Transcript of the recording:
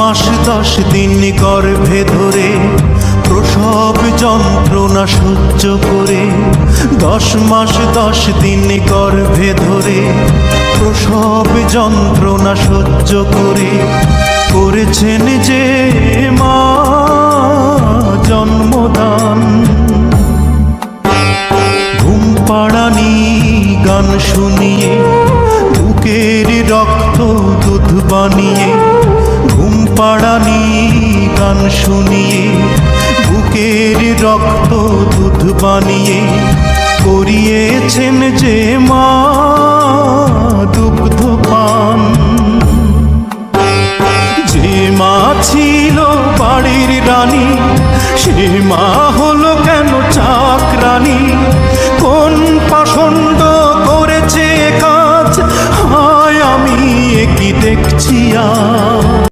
মাস 10 দিন গর্ভে ধরে প্রসব যন্ত্রণা সহ্য করে, 10 মাস 10 দিন গর্ভে ধরে প্রসব যন্ত্রণা সহ্য করে করেছেন যে মা জন্মদান। ঘুম পাড়ানি গান শুনিয়ে বুকের রক্ত দুধ বানিয়ে, ঘুম পাড়ানি গান শুনিয়ে বুকের রক্ত দুধ বানিয়ে করিয়েছেন যে মা দুগ্ধ পান। যে মা ছিল বাড়ির রানী সে মা হলো কেন চাকরানী? কোন পাষণ্ড করেছে কাজ, হায় আমি কি দেখছি আজ।